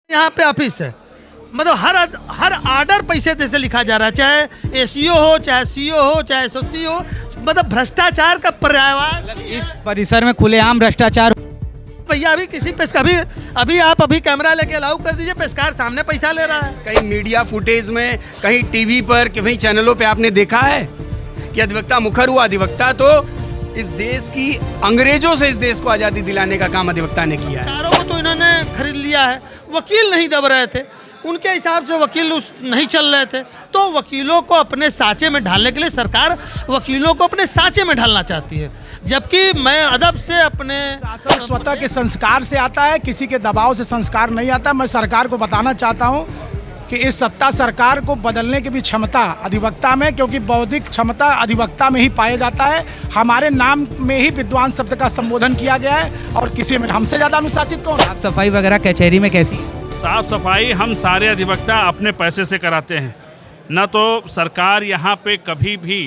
यहाँ पे ऑफिस है, मतलब हर आर्डर पैसे से लिखा जा रहा है, चाहे एसीओ हो, चाहे सीओ हो, चाहे एसओसी हो, मतलब भ्रष्टाचार का पर्यायवाची इस परिसर में खुलेआम भ्रष्टाचार। भैया अभी किसी पे अभी आप कैमरा लेके अलाउ कर दीजिए, पेशकार सामने पैसा ले रहा है। कहीं मीडिया फुटेज में, कहीं टीवी पर, कहीं चैनलों पे आपने देखा है कि अधिवक्ता मुखर हुआ? अधिवक्ता तो इस देश की, अंग्रेजों से इस देश को आज़ादी दिलाने का काम अधिवक्ता ने किया है। चारों को तो इन्होंने खरीद लिया है, वकील नहीं दब रहे थे, उनके हिसाब से वकील नहीं चल रहे थे, तो वकीलों को अपने साँचे में ढालने के लिए सरकार वकीलों को अपने साँचे में ढालना चाहती है। जबकि मैं अदब से अपने शासन स्वतः के संस्कार से आता है, किसी के दबाव से संस्कार नहीं आता। मैं सरकार को बताना चाहता हूं कि इस सत्ता सरकार को बदलने की भी क्षमता अधिवक्ता में, क्योंकि बौद्धिक क्षमता अधिवक्ता में ही पाया जाता है। हमारे नाम में ही विद्वान शब्द का संबोधन किया गया है और किसी में हमसे ज़्यादा अनुशासित कौन? साफ सफाई वगैरह कचहरी में कैसी है? साफ सफाई हम सारे अधिवक्ता अपने पैसे से कराते हैं, न तो सरकार यहाँ पे कभी भी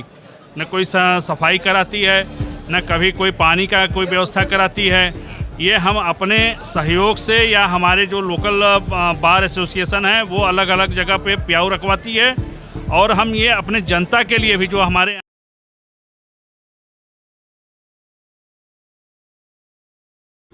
न कोई सफाई कराती है, न कभी कोई पानी का कोई व्यवस्था कराती है। ये हम अपने सहयोग से, या हमारे जो लोकल बार एसोसिएशन है वो अलग अलग जगह पे प्याऊ रखवाती है, और हम ये अपने जनता के लिए भी जो हमारे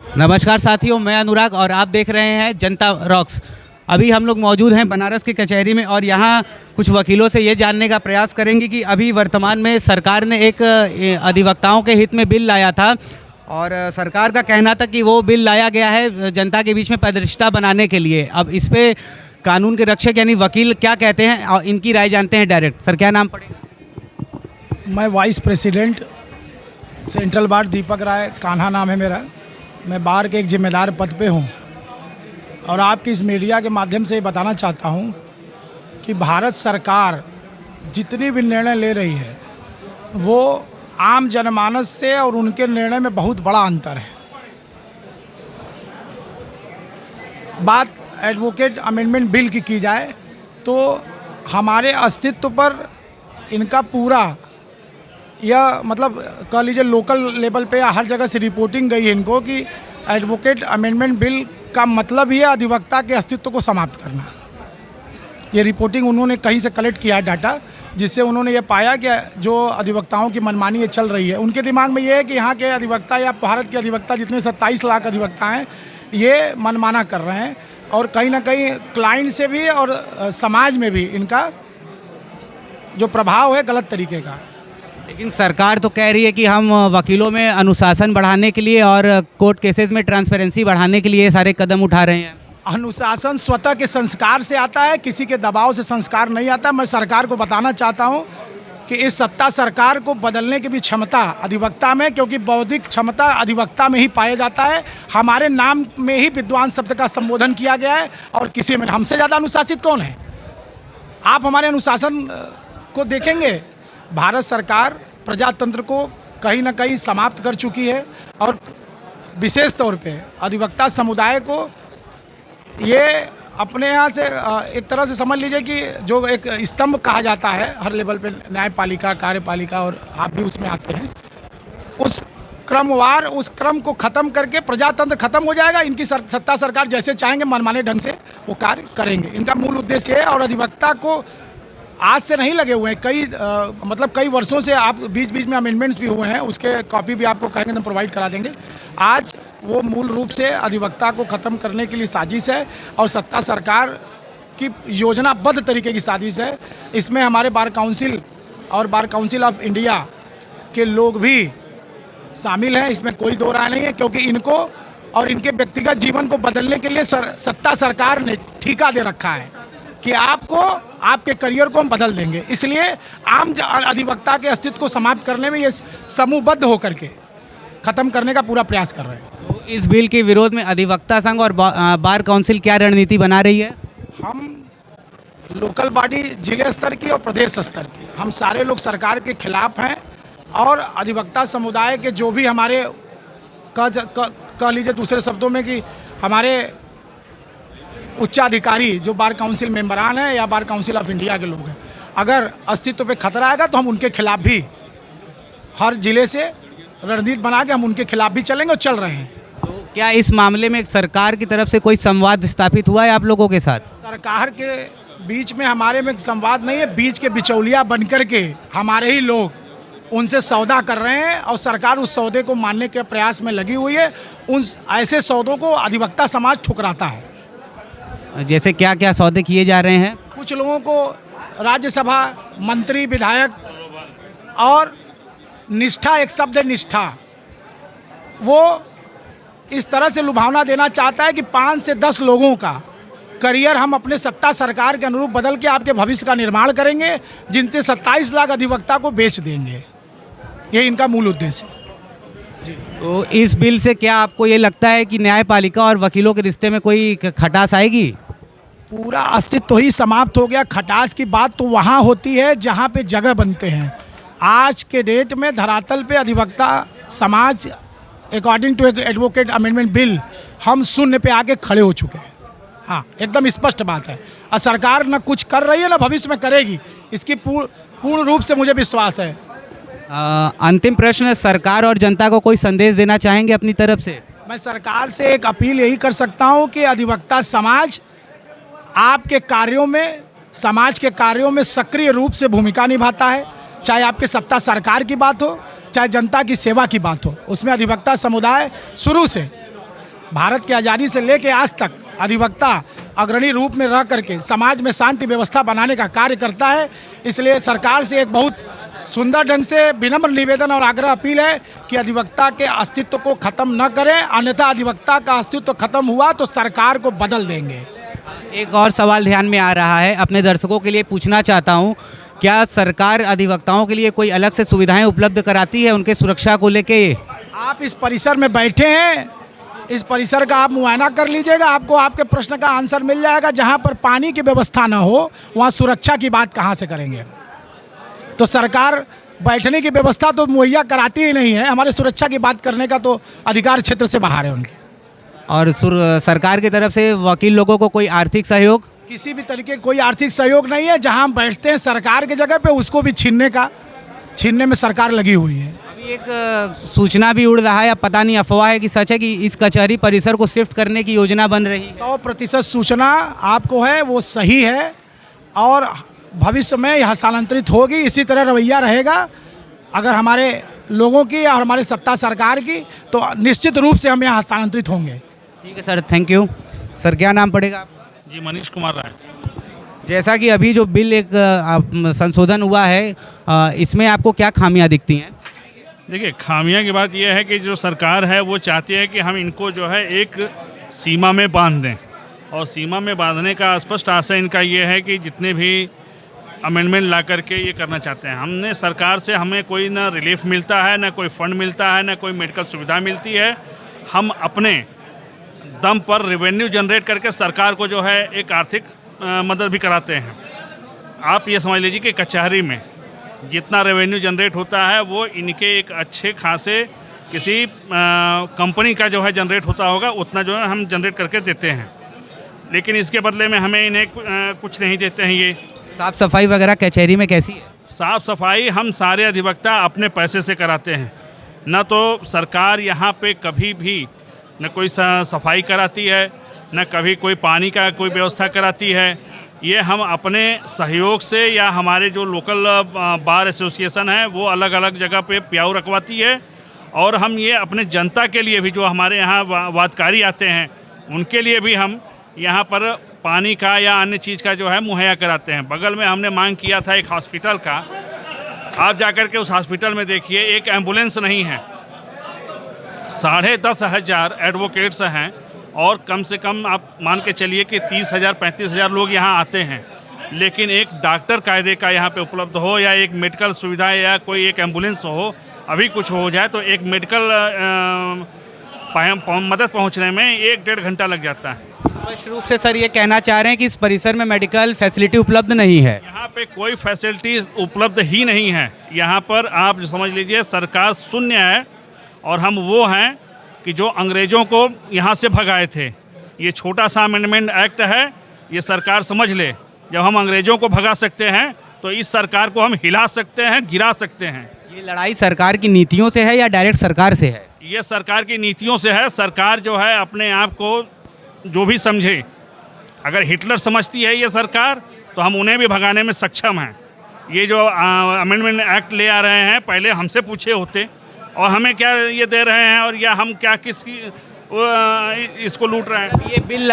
नमस्कार साथियों, मैं अनुराग और आप देख रहे हैं जनता रॉक्स। अभी हम लोग मौजूद हैं बनारस की कचहरी में और यहाँ कुछ वकीलों से ये जानने का प्रयास करेंगे कि अभी वर्तमान में सरकार ने एक अधिवक्ताओं के हित में बिल लाया था, और सरकार का कहना था कि वो बिल लाया गया है जनता के बीच में पारदर्शिता बनाने के लिए। अब इस पे कानून के रक्षक यानी वकील क्या कहते हैं और इनकी राय जानते हैं डायरेक्ट। सर, क्या नाम पड़ेगा? मैं vice president central bar Deepak Rai Kanha नाम है मेरा। मैं बार के एक जिम्मेदार पद पे हूँ और आपकी इस मीडिया के माध्यम से ये बताना चाहता हूँ कि भारत सरकार जितनी भी निर्णय ले रही है वो आम जनमानस से और उनके निर्णय में बहुत बड़ा अंतर है। बात एडवोकेट अमेंडमेंट बिल की जाए तो हमारे अस्तित्व पर इनका पूरा, यह मतलब कह लीजिए लोकल लेवल पे या हर जगह से रिपोर्टिंग गई है इनको कि एडवोकेट अमेंडमेंट बिल का मतलब ही है अधिवक्ता के अस्तित्व को समाप्त करना। ये रिपोर्टिंग उन्होंने कहीं से कलेक्ट किया है डाटा, जिससे उन्होंने ये पाया कि जो अधिवक्ताओं की मनमानी ये चल रही है, उनके दिमाग में ये है कि यहाँ के अधिवक्ता या भारत के अधिवक्ता जितने 27 लाख अधिवक्ता हैं ये मनमाना कर रहे हैं, और कहीं ना कहीं क्लाइंट से भी और समाज में भी इनका जो प्रभाव है गलत तरीके का। लेकिन सरकार तो कह रही है कि हम वकीलों में अनुशासन बढ़ाने के लिए और कोर्ट केसेस में ट्रांसपेरेंसी बढ़ाने के लिए सारे कदम उठा रहे हैं। अनुशासन स्वतः के संस्कार से आता है, किसी के दबाव से संस्कार नहीं आता। मैं सरकार को बताना चाहता हूं कि इस सत्ता सरकार को बदलने की भी क्षमता अधिवक्ता में, क्योंकि बौद्धिक क्षमता अधिवक्ता में ही पाया जाता है। हमारे नाम में ही विद्वान शब्द का संबोधन किया गया है और किसी में हमसे ज़्यादा अनुशासित कौन है? आप हमारे अनुशासन को देखेंगे, भारत सरकार प्रजातंत्र को कहीं ना कहीं समाप्त कर चुकी है, और विशेष तौर पे अधिवक्ता समुदाय को ये अपने यहाँ से एक तरह से समझ लीजिए कि जो एक स्तंभ कहा जाता है हर लेवल पे, न्यायपालिका, कार्यपालिका, और आप भी उसमें आते हैं, उस क्रमवार उस क्रम को ख़त्म करके प्रजातंत्र खत्म हो जाएगा। इनकी सत्ता सरकार जैसे चाहेंगे मनमाने ढंग से वो कार्य करेंगे। इनका मूल उद्देश्य है, और अधिवक्ता को आज से नहीं लगे हुए हैं, मतलब कई वर्षों से, आप बीच बीच में अमेंडमेंट्स भी हुए हैं, उसके कॉपी भी आपको कहेंगे तो प्रोवाइड करा देंगे। आज वो मूल रूप से अधिवक्ता को ख़त्म करने के लिए साजिश है, और सत्ता सरकार की योजनाबद्ध तरीके की साजिश है। इसमें हमारे बार काउंसिल और बार काउंसिल ऑफ इंडिया के लोग भी शामिल हैं, इसमें कोई दो राय नहीं है, क्योंकि इनको और इनके व्यक्तिगत जीवन को बदलने के लिए सत्ता सरकार ने ठेका दे रखा है कि आपको, आपके करियर को हम बदल देंगे। इसलिए आम अधिवक्ता के अस्तित्व को समाप्त करने में ये समूहबद्ध होकर के ख़त्म करने का पूरा प्रयास कर रहे हैं। तो इस बिल के विरोध में अधिवक्ता संघ और बार काउंसिल क्या रणनीति बना रही है? हम लोकल बॉडी, जिले स्तर की और प्रदेश स्तर की, हम सारे लोग सरकार के खिलाफ हैं, और अधिवक्ता समुदाय के जो भी हमारे कह लीजिए दूसरे शब्दों में कि हमारे उच्चाधिकारी जो बार काउंसिल मेंबरान हैं या बार काउंसिल ऑफ इंडिया के लोग हैं, अगर अस्तित्व पे खतरा आएगा तो हम उनके खिलाफ भी हर जिले से रणनीति बना के हम उनके खिलाफ भी चलेंगे और चल रहे हैं। तो क्या इस मामले में सरकार की तरफ से कोई संवाद स्थापित हुआ है आप लोगों के साथ? सरकार के बीच में हमारे में संवाद नहीं है, बीच के बिचौलिया बनकर के हमारे ही लोग उनसे सौदा कर रहे हैं और सरकार उस सौदे को मानने के प्रयास में लगी हुई है। उन ऐसे सौदों को अधिवक्ता समाज ठुकराता है। जैसे क्या क्या सौदे किए जा रहे हैं? कुछ लोगों को राज्यसभा मंत्री, विधायक और निष्ठा, एक शब्द है निष्ठा, वो इस तरह से लुभावना देना चाहता है कि 5 से 10 लोगों का करियर हम अपने सत्ता सरकार के अनुरूप बदल के आपके भविष्य का निर्माण करेंगे, जिनसे 27 लाख अधिवक्ता को बेच देंगे। ये इनका मूल उद्देश्य है। तो इस बिल से क्या आपको ये लगता है कि न्यायपालिका और वकीलों के रिश्ते में कोई खटास आएगी? पूरा अस्तित्व ही समाप्त हो गया। खटास की बात तो वहाँ होती है जहाँ पे जगह बनते हैं। आज के डेट में धरातल पे अधिवक्ता समाज according to advocate amendment bill हम शून्य पे आके खड़े हो चुके हैं। हाँ, एकदम स्पष्ट बात है। और सरकार न कुछ कर रही है, न भविष्य में करेगी, इसकी पूर्ण रूप से मुझे विश्वास है। अंतिम प्रश्न, सरकार और जनता को कोई संदेश देना चाहेंगे अपनी तरफ से? मैं सरकार से एक अपील यही कर सकता हूँ कि अधिवक्ता समाज आपके कार्यों में, समाज के कार्यों में सक्रिय रूप से भूमिका निभाता है। चाहे आपके सत्ता सरकार की बात हो, चाहे जनता की सेवा की बात हो, उसमें अधिवक्ता समुदाय शुरू से, भारत की आज़ादी से लेकर आज तक अधिवक्ता अग्रणी रूप में रह करके समाज में शांति व्यवस्था बनाने का कार्य करता है। इसलिए सरकार से एक बहुत सुंदर ढंग से विनम्र निवेदन और आग्रह अपील है कि अधिवक्ता के अस्तित्व को खत्म न करें, अन्यथा अधिवक्ता का अस्तित्व खत्म हुआ तो सरकार को बदल देंगे। एक और सवाल ध्यान में आ रहा है, अपने दर्शकों के लिए पूछना चाहता हूं, क्या सरकार अधिवक्ताओं के लिए कोई अलग से सुविधाएं उपलब्ध कराती है उनके सुरक्षा को लेके? आप इस परिसर में बैठे हैं, इस परिसर का आप मुआयना कर लीजिएगा, आपको आपके प्रश्न का आंसर मिल जाएगा। जहां पर पानी की व्यवस्था न हो वहां सुरक्षा की बात कहां से करेंगे? तो सरकार बैठने की व्यवस्था तो मुहैया कराती ही नहीं है, हमारे सुरक्षा की बात करने का तो अधिकार क्षेत्र से बाहर है उनके। और सरकार की तरफ से वकील लोगों को कोई आर्थिक सहयोग? किसी भी तरीके कोई आर्थिक सहयोग नहीं है। जहां हम बैठते हैं सरकार की जगह पे, उसको भी छीनने में सरकार लगी हुई है। अभी एक सूचना भी उड़ रहा है, अब पता नहीं अफवाह है कि सच है, कि इस कचहरी परिसर को शिफ्ट करने की योजना बन रही है। 100% सूचना आपको है, वो सही है और भविष्य में यह स्थानांतरित होगी। इसी तरह रवैया रहेगा अगर हमारे लोगों की और हमारे सत्ता सरकार की, तो निश्चित रूप से हम यहाँ स्थानांतरित होंगे। ठीक है सर, थैंक यू। सर क्या नाम पड़ेगा? जी, मनीष कुमार राय। जैसा कि अभी जो बिल एक संशोधन हुआ है, इसमें आपको क्या खामियां दिखती हैं? देखिए, खामियां की बात यह है कि जो सरकार है वो चाहती है कि हम इनको जो है एक सीमा में बांध दें, और सीमा में बांधने का स्पष्ट आशय इनका ये है कि जितने भी अमेंडमेंट ला करके ये करना चाहते हैं। हमने सरकार से, हमें कोई ना रिलीफ मिलता है, ना कोई फंड मिलता है, ना कोई मेडिकल सुविधा मिलती है। हम अपने दम पर रेवेन्यू जनरेट करके सरकार को जो है एक आर्थिक मदद भी कराते हैं। आप ये समझ लीजिए कि कचहरी में जितना रेवेन्यू जनरेट होता है वो इनके एक अच्छे खासे किसी कंपनी का जो है जनरेट होता होगा, उतना जो है हम जनरेट करके देते हैं। लेकिन इसके बदले में हमें इन्हें कुछ नहीं देते हैं। ये साफ़ सफाई वगैरह कचहरी में कैसी है? साफ़ सफाई हम सारे अधिवक्ता अपने पैसे से कराते हैं। न तो सरकार यहाँ पे कभी भी न कोई सफाई कराती है, न कभी कोई पानी का कोई व्यवस्था कराती है। ये हम अपने सहयोग से, या हमारे जो लोकल बार एसोसिएशन है वो अलग अलग जगह पे प्याऊ रखवाती है, और हम ये अपने जनता के लिए भी, जो हमारे यहाँ वादकारी आते हैं, उनके लिए भी हम यहाँ पर पानी का या अन्य चीज़ का जो है मुहैया कराते हैं। बगल में हमने मांग किया था एक हॉस्पिटल का, आप जाकर के उस हॉस्पिटल में देखिए, एक एम्बुलेंस नहीं है। 10,500 एडवोकेट्स हैं और कम से कम आप मान के चलिए कि 30,000 35,000 लोग यहाँ आते हैं, लेकिन एक डॉक्टर कायदे का यहाँ पे उपलब्ध हो, या एक मेडिकल सुविधा, या कोई एक एम्बुलेंस हो, अभी कुछ हो जाए तो एक मेडिकल मदद पहुँचने में 1-1.5 घंटा लग जाता है। स्पष्ट रूप से सर ये कहना चाह रहे हैं कि इस परिसर में मेडिकल फैसिलिटी उपलब्ध नहीं है? यहाँ पे कोई फैसिलिटीज़ उपलब्ध ही नहीं है। यहाँ पर आप समझ लीजिए सरकार शून्य है, और हम वो हैं कि जो अंग्रेज़ों को यहाँ से भगाए थे। ये छोटा सा अमेंडमेंट एक्ट है, ये सरकार समझ ले। जब हम अंग्रेज़ों को भगा सकते हैं तो इस सरकार को हम हिला सकते हैं, गिरा सकते हैं। ये लड़ाई सरकार की नीतियों से है या डायरेक्ट सरकार से है? ये सरकार की नीतियों से है। सरकार जो है अपने आप को जो भी समझे, अगर हिटलर समझती है ये सरकार, तो हम उन्हें भी भगाने में सक्षम हैं। ये जो अमेंडमेंट एक्ट ले आ रहे हैं, पहले हमसे पूछे होते और हमें क्या ये दे रहे हैं, और या हम क्या किसकी इसको लूट रहे हैं। ये बिल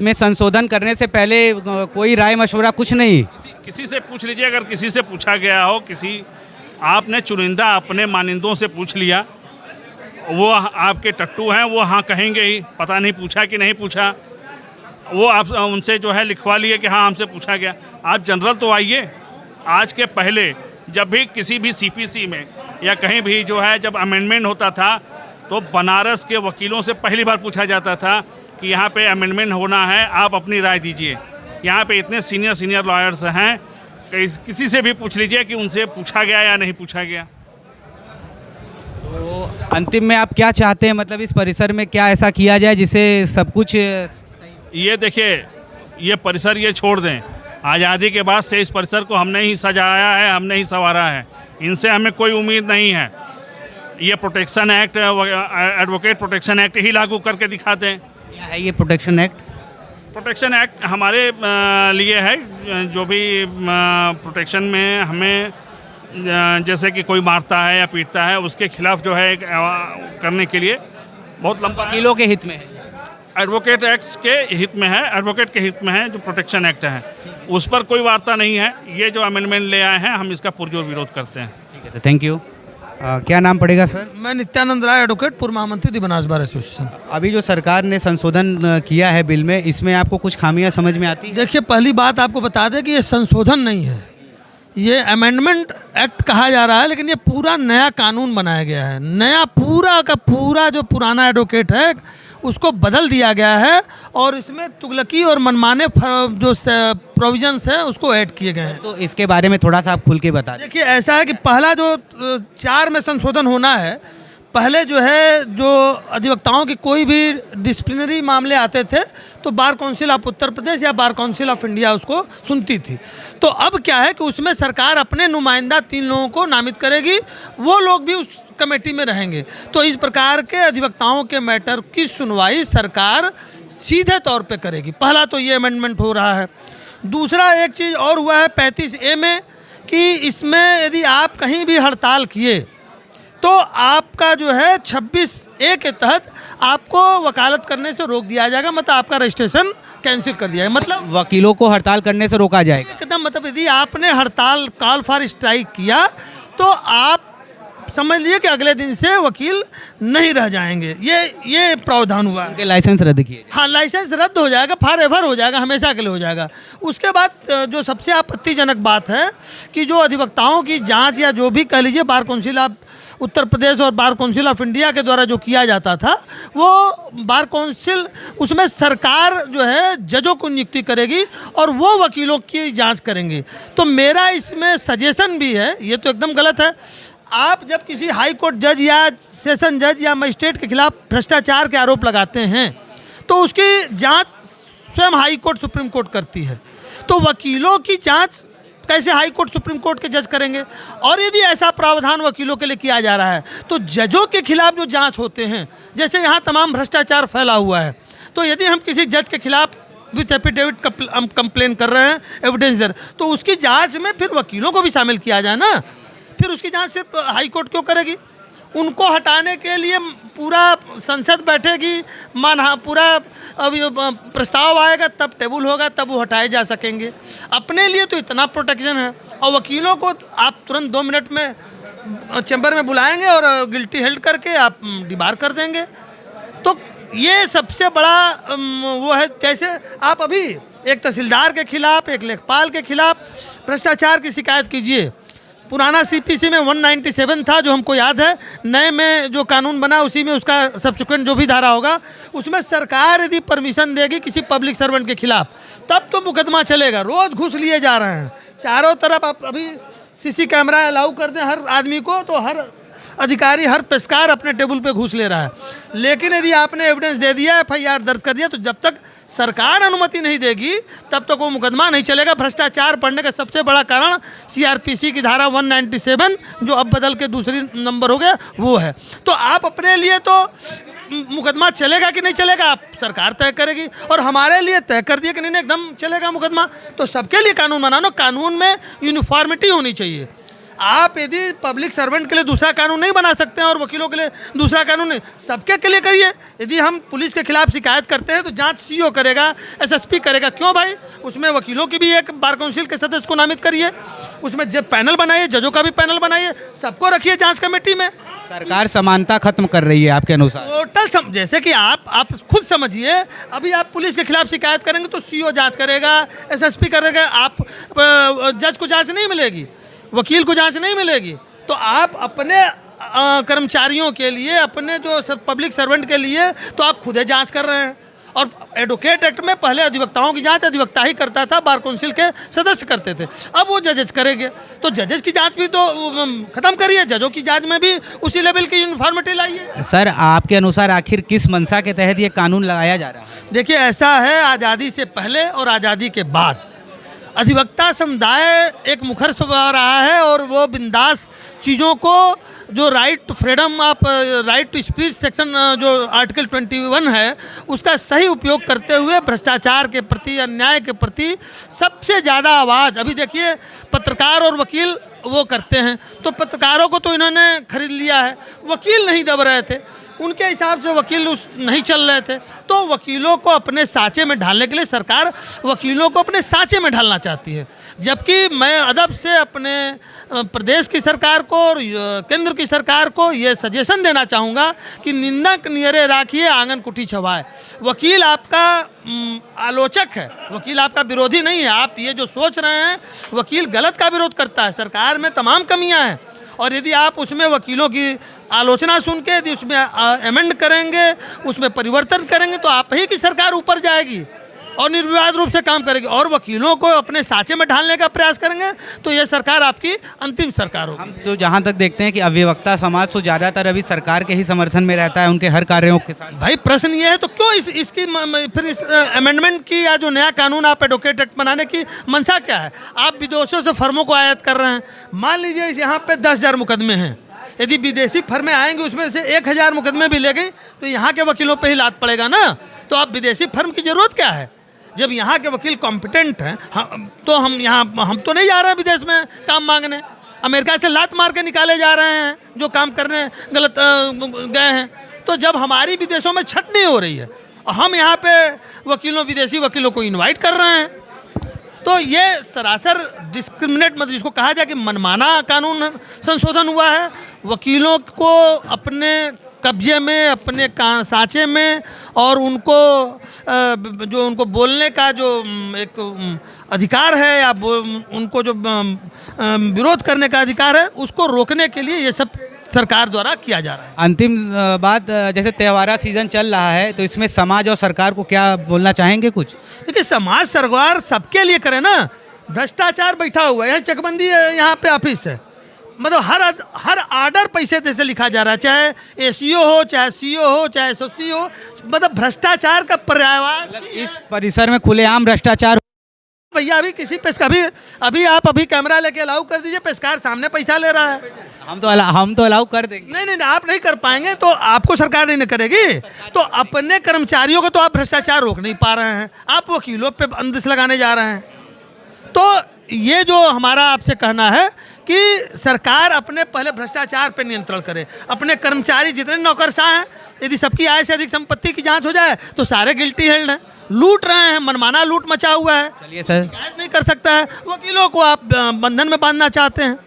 में संशोधन करने से पहले कोई राय मशवरा कुछ नहीं? किसी से पूछ लीजिए, अगर किसी से पूछा गया हो, किसी आपने चुनिंदा अपने मानिंदों से पूछ लिया, वो आपके टट्टू हैं, वो हाँ कहेंगे ही, पता नहीं पूछा कि नहीं पूछा। वो आप उनसे जो है लिखवा लिए कि हाँ हमसे पूछा गया। आप जनरल तो आइए, आज के पहले जब भी किसी भी सीपीसी में या कहीं भी जो है जब अमेंडमेंट होता था, तो बनारस के वकीलों से पहली बार पूछा जाता था कि यहाँ पे अमेंडमेंट होना है, आप अपनी राय दीजिए। यहाँ पे इतने सीनियर लॉयर्स हैं, किसी से भी पूछ लीजिए कि उनसे पूछा गया या नहीं पूछा गया। तो अंतिम में आप क्या चाहते हैं, मतलब इस परिसर में क्या ऐसा किया जाए जिससे सब कुछ? ये देखिए, ये परिसर ये छोड़ दें, आज़ादी के बाद से इस परिसर को हमने ही सजाया है, हमने ही संवारा है, इनसे हमें कोई उम्मीद नहीं है। ये protection act, advocate protection act ही लागू करके दिखाते हैं। क्या है ये प्रोटेक्शन एक्ट? प्रोटेक्शन एक्ट हमारे लिए है, जो भी प्रोटेक्शन में हमें जैसे कि कोई मारता है या पीटता है, उसके खिलाफ जो है करने के लिए बहुत लंबा वकीलों के हित में है। एडवोकेट एक्ट के हित में है, एडवोकेट के हित में है जो प्रोटेक्शन एक्ट है, उस पर कोई वार्ता नहीं है। ये जो अमेंडमेंट ले आए हैं, हम इसका पुरजोर विरोध करते हैं। ठीक है, तो थैंक यू। क्या नाम पड़ेगा सर? मैं नित्यानंद राय, एडवोकेट, पूर्व महामंत्री दी बनारस बार एसोसिएशन। अभी जो सरकार ने संशोधन किया है बिल में, इसमें आपको कुछ खामियां समझ में आती है? देखिए, पहली बात आपको बता दें कि ये संशोधन नहीं है, ये अमेंडमेंट एक्ट कहा जा रहा है, लेकिन ये पूरा नया कानून बनाया गया है। नया पूरा का पूरा जो पुराना एडवोकेट है उसको बदल दिया गया है, और इसमें तुगलकी और मनमाने जो प्रोविजंस हैं उसको ऐड किए गए हैं। तो इसके बारे में थोड़ा सा आप खुल के बता दें। देखिए, ऐसा है कि पहला जो 4 में संशोधन होना है, पहले जो है जो अधिवक्ताओं की कोई भी डिसिप्लिनरी मामले आते थे तो bar council of Uttar Pradesh या बार काउंसिल ऑफ इंडिया उसको सुनती थी। तो अब क्या है कि उसमें सरकार अपने नुमाइंदा 3 लोगों को नामित करेगी, वो लोग भी उस कमेटी में रहेंगे। तो इस प्रकार के अधिवक्ताओं के मैटर की सुनवाई सरकार सीधे तौर पे करेगी। पहला तो ये अमेंडमेंट हो रहा है। दूसरा एक चीज़ और हुआ है 35A में कि इसमें यदि आप कहीं भी हड़ताल किए तो आपका जो है 26A के तहत आपको वकालत करने से रोक दिया जाएगा, मतलब आपका रजिस्ट्रेशन कैंसिल कर दिया जाएगा। मतलब वकीलों को हड़ताल करने से रोका जाएगा एकदम, मतलब यदि आपने हड़ताल कॉल फॉर स्ट्राइक किया तो आप समझ लीजिए कि अगले दिन से वकील नहीं रह जाएंगे। ये प्रावधान हुआ है। उनके लाइसेंस रद्द किए। हाँ, लाइसेंस रद्द हो जाएगा, फॉर एवर हो जाएगा, हमेशा के लिए हो जाएगा। उसके बाद जो सबसे आपत्तिजनक बात है कि जो अधिवक्ताओं की जांच या जो भी कह लीजिए bar council of Uttar Pradesh और बार काउंसिल ऑफ इंडिया के द्वारा जो किया जाता था, वो बार काउंसिल उसमें सरकार जो है जजों को नियुक्ति करेगी और वो वकीलों की जांच करेंगे। तो मेरा इसमें सजेशन भी है, ये तो एकदम गलत है। आप जब किसी हाई कोर्ट जज या सेशन जज या मजिस्ट्रेट के खिलाफ भ्रष्टाचार के आरोप लगाते हैं तो उसकी जांच स्वयं हाई कोर्ट सुप्रीम कोर्ट करती है। तो वकीलों की जांच कैसे हाई कोर्ट सुप्रीम कोर्ट के जज करेंगे? और यदि ऐसा प्रावधान वकीलों के लिए किया जा रहा है तो जजों के खिलाफ जो जांच होते हैं, जैसे यहाँ तमाम भ्रष्टाचार फैला हुआ है, तो यदि हम किसी जज के खिलाफ विथ एफिडेविट हम कंप्लेन कर रहे हैं, एविडेंस दे रहे, तो उसकी जांच में फिर वकीलों को भी शामिल किया जाए ना। फिर उसकी जांच सिर्फ हाई कोर्ट क्यों करेगी? उनको हटाने के लिए पूरा संसद बैठेगी, पूरा अभी प्रस्ताव आएगा, तब टेबल होगा, तब वो हटाए जा सकेंगे। अपने लिए तो इतना प्रोटेक्शन है, और वकीलों को आप तुरंत 2 मिनट में चैम्बर में बुलाएंगे और गिल्टी हेल्ड करके आप डिबार कर देंगे। तो ये सबसे बड़ा वो है। जैसे आप अभी एक तहसीलदार के खिलाफ, एक लेखपाल के खिलाफ भ्रष्टाचार की शिकायत कीजिए। पुराना सीपीसी में 197 था जो हमको याद है, नए में जो कानून बना उसी में उसका सब्सिक्वेंट जो भी धारा होगा, उसमें सरकार यदि परमिशन देगी किसी पब्लिक सर्वेंट के खिलाफ तब तो मुकदमा चलेगा। रोज़ घूस लिए जा रहे हैं चारों तरफ। आप अभी सीसी कैमरा अलाउ कर दें हर आदमी को, तो हर अधिकारी, हर पेशकार अपने टेबल पे घूस ले रहा है। लेकिन यदि आपने एविडेंस दे दिया, FIR दर्ज कर दिया, तो जब तक सरकार अनुमति नहीं देगी तब तक वो मुकदमा नहीं चलेगा। भ्रष्टाचार बढ़ने का सबसे बड़ा कारण CRPC की धारा 197 जो अब बदल के दूसरी नंबर हो गया वो है। तो आप अपने लिए तो मुकदमा चलेगा कि नहीं चलेगा आप सरकार तय करेगी, और हमारे लिए तय कर दिया कि नहीं एकदम चलेगा मुकदमा। तो सबके लिए कानून बनाना, कानून में यूनिफॉर्मिटी होनी चाहिए। आप यदि पब्लिक सर्वेंट के लिए दूसरा कानून नहीं बना सकते हैं और वकीलों के लिए दूसरा कानून नहीं, सबके के लिए करिए। यदि हम पुलिस के खिलाफ शिकायत करते हैं तो जांच CO करेगा, SSP करेगा, क्यों भाई? उसमें वकीलों की भी एक बार काउंसिल के सदस्य को नामित करिए, उसमें जब पैनल बनाइए, जजों का भी पैनल बनाइए, सबको रखिए जांच कमेटी में। सरकार समानता खत्म कर रही है आपके अनुसार? टोटल जैसे कि आप खुद समझिए, अभी आप पुलिस के खिलाफ शिकायत करेंगे तो CO जांच करेगा, SSP करेगा, आप जज को जांच नहीं मिलेगी, वकील को जांच नहीं मिलेगी। तो आप अपने कर्मचारियों के लिए, अपने जो पब्लिक सर्वेंट के लिए तो आप खुद ही जांच कर रहे हैं। और एडवोकेट एक्ट में पहले अधिवक्ताओं की जांच अधिवक्ता ही करता था, बार काउंसिल के सदस्य करते थे, अब वो जजेस करेंगे। तो जजेस की जांच भी तो खत्म करिए, जजों की जांच में भी उसी लेवल की यूनिफॉर्मिटी लाइए। सर, आपके अनुसार आखिर किस मंशा के तहत ये कानून लगाया जा रहा है? देखिए, ऐसा है, आज़ादी से पहले और आज़ादी के बाद अधिवक्ता समुदाय एक मुखर स्वभाव रहा है, और वो बिंदास चीज़ों को, जो right to freedom of right to speech section जो आर्टिकल 21 है, उसका सही उपयोग करते हुए भ्रष्टाचार के प्रति, अन्याय के प्रति सबसे ज़्यादा आवाज़, अभी देखिए पत्रकार और वकील वो करते हैं, तो पत्रकारों को तो इन्होंने खरीद लिया है, वकील नहीं दब रहे थे, उनके हिसाब से वकील नहीं चल रहे थे। तो वकीलों को अपने साँचे में ढालने के लिए सरकार वकीलों को अपने साँचे में ढालना चाहती है। जबकि मैं अदब से अपने प्रदेश की सरकार को और केंद्र की सरकार को ये सजेशन देना चाहूँगा कि निंदक नियरे राखिए, आंगन कुटी छवाए। वकील आपका आलोचक है, वकील आपका विरोधी नहीं है। आप ये जो सोच रहे हैं, वकील गलत का विरोध करता है, सरकार में तमाम कमियाँ हैं, और यदि आप उसमें वकीलों की आलोचना सुन के यदि उसमें अमेंड करेंगे, उसमें परिवर्तन करेंगे, तो आप ही की सरकार ऊपर जाएगी और निर्विवाद रूप से काम करेगी। और वकीलों को अपने साँचे में ढालने का प्रयास करेंगे तो ये सरकार आपकी अंतिम सरकार होगी। हम तो जहाँ तक देखते हैं कि अधिवक्ता समाज तो ज़्यादातर अभी सरकार के ही समर्थन में रहता है, उनके हर कार्यों के साथ। भाई प्रश्न ये है, तो क्यों इसकी फिर इस अमेंडमेंट की या जो नया कानून आप एडवोकेट एक्ट बनाने की मंशा क्या है? आप विदेशों से फर्मों को आयात कर रहे हैं। मान लीजिए यहाँ पे 10,000 मुकदमे हैं, यदि विदेशी फर्में आएंगी उसमें से 1,000 मुकदमे भी ले गई तो यहाँ के वकीलों पे ही लात पड़ेगा ना। तो आप विदेशी फर्म की ज़रूरत क्या है जब यहाँ के वकील कॉम्पिटेंट हैं? तो हम तो नहीं जा रहे हैं विदेश में काम मांगने, अमेरिका से लात मार के निकाले जा रहे हैं जो काम करने गलत गए हैं। तो जब हमारी विदेशों में छटनी हो रही है और हम यहाँ पे विदेशी वकीलों को इनवाइट कर रहे हैं, तो ये सरासर डिस्क्रिमिनेट, मतलब जिसको कहा जाए कि मनमाना कानून संशोधन हुआ है। वकीलों को अपने कब्जे में, अपने साँचे में, और उनको जो उनको बोलने का जो एक अधिकार है या उनको जो विरोध करने का अधिकार है, उसको रोकने के लिए ये सब सरकार द्वारा किया जा रहा है। अंतिम बात, जैसे त्योहारा सीजन चल रहा है तो इसमें समाज और सरकार को क्या बोलना चाहेंगे कुछ? देखिए, समाज सरकार सबके लिए करे ना। भ्रष्टाचार बैठा हुआ है, यहाँ चकबंदी यहाँ पे ऑफिस है, मतलब हर आर्डर पैसे से लिखा जा रहा है, चाहे ACO हो, चाहे CO हो, चाहे SOC हो, मतलब भ्रष्टाचार का पर्यायवाची इस परिसर में खुलेआम भ्रष्टाचार। भैया अभी किसी अभी आप कैमरा लेके अलाउ कर दीजिए, पेशकार सामने पैसा ले रहा है। हम तो अलाउ कर देंगे। नहीं, आप नहीं कर पाएंगे तो आपको सरकार नहीं करेगी। तो अपने कर्मचारियों को तो आप भ्रष्टाचार रोक नहीं पा रहे हैं, आप वकीलों पे अंदिश लगाने जा रहे हैं। तो ये जो हमारा आपसे कहना है कि सरकार अपने पहले भ्रष्टाचार पे नियंत्रण करे। अपने कर्मचारी जितने नौकरशाह हैं, यदि सबकी आय से अधिक संपत्ति की जांच हो जाए तो सारे गिल्टी हेल्ड हैं, लूट रहे हैं, मनमाना लूट मचा हुआ है। चलिए सर, शिकायत नहीं कर सकता है, वकीलों को आप बंधन में बांधना चाहते हैं।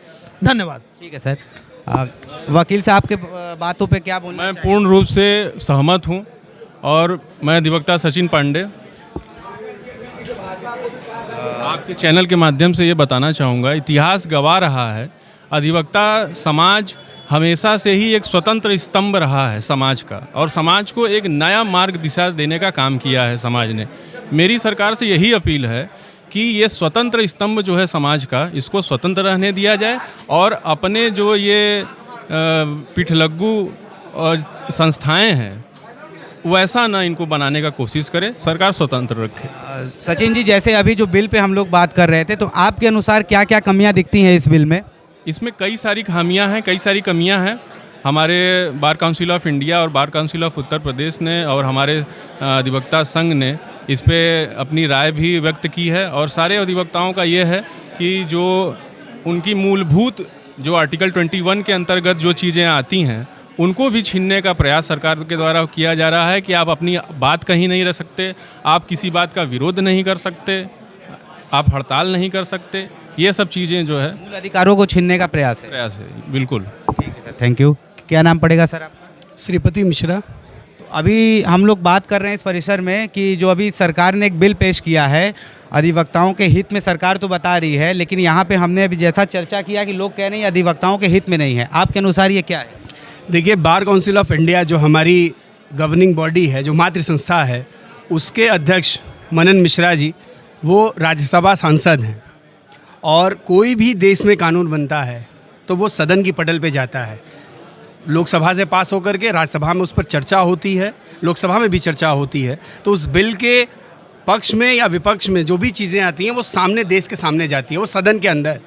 धन्यवाद। ठीक है सर। वकील साहब के बातों पे क्या बोलना? मैं पूर्ण रूप से सहमत हूं, और मैं अधिवक्ता सचिन पांडे आपके चैनल के माध्यम से ये बताना चाहूँगा, इतिहास गवाह रहा है, अधिवक्ता समाज हमेशा से ही एक स्वतंत्र स्तंभ रहा है समाज का, और समाज को एक नया मार्ग दिशा देने का काम किया है समाज ने। मेरी सरकार से यही अपील है कि ये स्वतंत्र स्तंभ जो है समाज का, इसको स्वतंत्र रहने दिया जाए, और अपने जो ये पिठलग्गू और संस्थाएं हैं वैसा ना इनको बनाने का कोशिश करे, सरकार स्वतंत्र रखे। सचिन जी, जैसे अभी जो बिल पे हम लोग बात कर रहे थे, तो आपके अनुसार क्या क्या कमियां दिखती हैं इस बिल में? इसमें कई सारी खामियां हैं, कई सारी कमियां हैं। हमारे बार काउंसिल ऑफ इंडिया और bar council of Uttar Pradesh ने और हमारे अधिवक्ता संघ ने इस पे अपनी राय भी व्यक्त की है। और सारे अधिवक्ताओं का ये है कि जो उनकी मूलभूत जो आर्टिकल 21 के अंतर्गत जो चीज़ें आती हैं उनको भी छीनने का प्रयास सरकार के द्वारा किया जा रहा है कि आप अपनी बात कहीं नहीं रख सकते, आप किसी बात का विरोध नहीं कर सकते, आप हड़ताल नहीं कर सकते। ये सब चीज़ें जो है मूल अधिकारों को छीनने का प्रयास है। बिल्कुल। ठीक है सर, थैंक यू। क्या नाम पड़ेगा सर आपका? श्रीपति मिश्रा। तो अभी हम लोग बात कर रहे हैं इस परिसर में कि जो अभी सरकार ने एक बिल पेश किया है, अधिवक्ताओं के हित में सरकार तो बता रही है, लेकिन यहाँ पे हमने अभी जैसा चर्चा किया कि लोग कह रहे हैं अधिवक्ताओं के हित में नहीं है। आपके अनुसार ये क्या है? देखिए, बार काउंसिल ऑफ इंडिया जो हमारी गवर्निंग बॉडी है, जो मातृ संस्था है, उसके अध्यक्ष मनन मिश्रा जी वो राज्यसभा सांसद हैं। और कोई भी देश में कानून बनता है तो वो सदन की पटल पे जाता है, लोकसभा से पास होकर के राज्यसभा में उस पर चर्चा होती है, लोकसभा में भी चर्चा होती है। तो उस बिल के पक्ष में या विपक्ष में जो भी चीज़ें आती हैं वो सामने, देश के सामने जाती है, वो सदन के अंदर।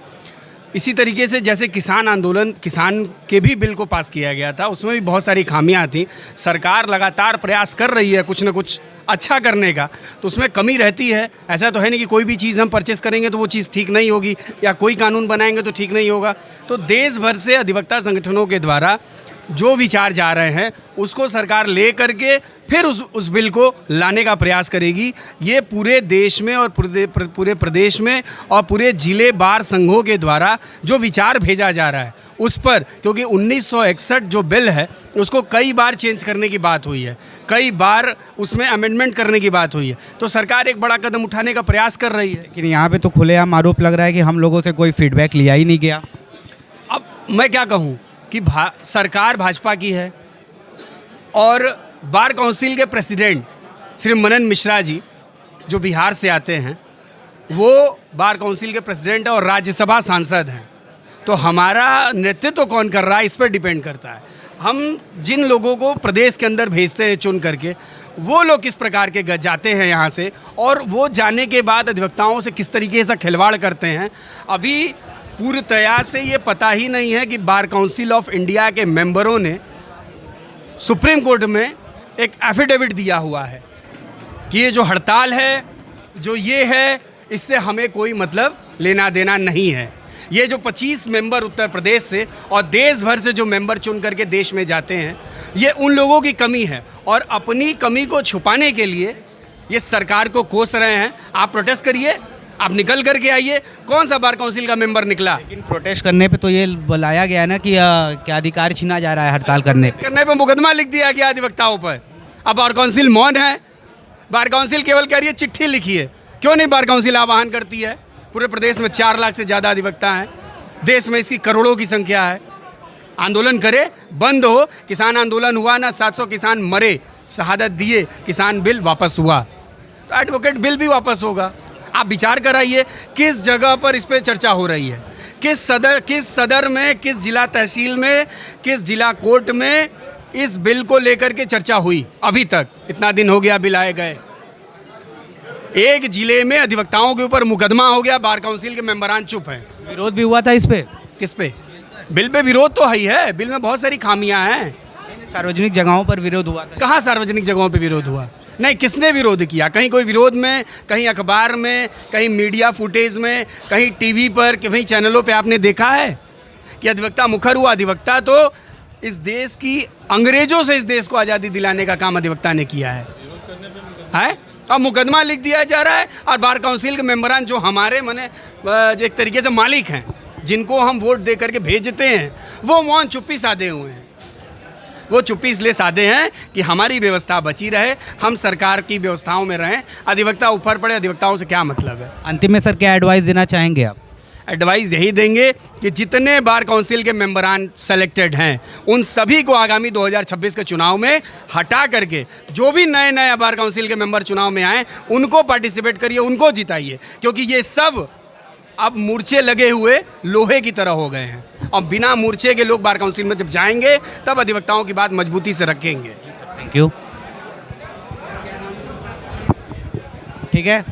इसी तरीके से जैसे किसान आंदोलन, किसान के भी बिल को पास किया गया था, उसमें भी बहुत सारी खामियां थी। सरकार लगातार प्रयास कर रही है कुछ न कुछ अच्छा करने का, तो उसमें कमी रहती है। ऐसा तो है नहीं कि कोई भी चीज़ हम परचेस करेंगे तो वो चीज़ ठीक नहीं होगी, या कोई कानून बनाएंगे तो ठीक नहीं होगा। तो देश भर से अधिवक्ता संगठनों के द्वारा जो विचार जा रहे हैं उसको सरकार ले करके फिर उस बिल को लाने का प्रयास करेगी। ये पूरे देश में और पूरे प्रदेश में और पूरे जिले बार संघों के द्वारा जो विचार भेजा जा रहा है उस पर, क्योंकि 1961 जो बिल है उसको कई बार चेंज करने की बात हुई है, कई बार उसमें अमेंडमेंट करने की बात हुई है, तो सरकार एक बड़ा कदम उठाने का प्रयास कर रही है। लेकिन यहाँ पे तो खुलेआम आरोप लग रहा है कि हम लोगों से कोई फीडबैक लिया ही नहीं गया। अब मैं क्या कहूँ कि सरकार भाजपा की है और बार काउंसिल के प्रेसिडेंट श्री मनन मिश्रा जी जो बिहार से आते हैं वो बार काउंसिल के प्रेसिडेंट और राज्यसभा सांसद हैं। तो हमारा नेतृत्व कौन कर रहा है इस पर डिपेंड करता है। हम जिन लोगों को प्रदेश के अंदर भेजते हैं चुन करके, वो लोग किस प्रकार के जाते हैं यहाँ से, और वो जाने के बाद अधिवक्ताओं से किस तरीके से खिलवाड़ करते हैं, अभी पूर्णतया से ये पता ही नहीं है। कि बार काउंसिल ऑफ इंडिया के मेंबरों ने सुप्रीम कोर्ट में एक एफिडेविट दिया हुआ है कि ये जो हड़ताल है, जो ये है, इससे हमें कोई मतलब लेना देना नहीं है। ये जो 25 मेंबर उत्तर प्रदेश से और देश भर से जो मेंबर चुन करके देश में जाते हैं, ये उन लोगों की कमी है, और अपनी कमी को छुपाने के लिए ये सरकार को कोस रहे हैं। आप प्रोटेस्ट करिए, आप निकल करके आइए। कौन सा बार काउंसिल का मेंबर निकला? लेकिन प्रोटेस्ट करने पे तो ये बुलाया गया ना कि क्या अधिकार छीना जा रहा है हड़ताल करने पे मुकदमा लिख दिया गया अधिवक्ताओं पर। अब बार काउंसिल मौन है। बार काउंसिल केवल कह रही है चिट्ठी लिखी है। क्यों नहीं बार काउंसिल आह्वान करती है? पूरे प्रदेश में 4 लाख से ज़्यादा अधिवक्ता हैं, देश में इसकी करोड़ों की संख्या है। आंदोलन करे, बंद हो। किसान आंदोलन हुआ ना, 700 किसान मरे, शहादत दिए, किसान बिल वापस हुआ, तो एडवोकेट बिल भी वापस होगा। आप विचार कराइए किस जगह पर इस पर चर्चा हो रही है, किस सदर में, किस जिला तहसील में, किस जिला कोर्ट में इस बिल को लेकर के चर्चा हुई। अभी तक इतना दिन हो गया बिल आए गए, एक जिले में अधिवक्ताओं के ऊपर मुकदमा हो गया, बार काउंसिल के मेंबरान चुप हैं। विरोध भी हुआ था इस पे? किस पे? बिल पे विरोध तो है ही है। बिल में बहुत सारी खामियां हैं। सार्वजनिक जगहों पर विरोध हुआ था? कहाँ सार्वजनिक जगहों पे विरोध हुआ? नहीं, किसने विरोध किया? कहीं कोई विरोध में, कहीं अखबार में, कहीं मीडिया फुटेज में, कहीं टीवी पर, कहीं चैनलों पे आपने देखा है कि अधिवक्ता मुखर हुआ? अधिवक्ता तो इस देश की, अंग्रेजों से इस देश को आज़ादी दिलाने का काम अधिवक्ता ने किया है। अब मुकदमा लिख दिया जा रहा है, और बार काउंसिल के मेंबरान जो हमारे एक तरीके से मालिक हैं, जिनको हम वोट दे करके भेजते हैं, वो मौन चुप्पी साधे हुए हैं। वो चुप्पी इसलिए साधे हैं कि हमारी व्यवस्था बची रहे, हम सरकार की व्यवस्थाओं में रहें। अधिवक्ता ऊपर पड़े, अधिवक्ताओं से क्या मतलब है? अंतिम में सर क्या एडवाइस देना चाहेंगे आप? एडवाइस यही देंगे कि जितने बार काउंसिल के मेंबरान सेलेक्टेड हैं, उन सभी को आगामी 2026 के चुनाव में हटा करके जो भी नए बार काउंसिल के मेंबर चुनाव में आए, उनको पार्टिसिपेट करिए, उनको जिताइए, क्योंकि ये सब अब मूर्छे लगे हुए लोहे की तरह हो गए हैं और बिना मूर्छे के लोग बार काउंसिल में जब जाएंगे तब अधिवक्ताओं की बात मजबूती से रखेंगे। Thank you. ठीक है,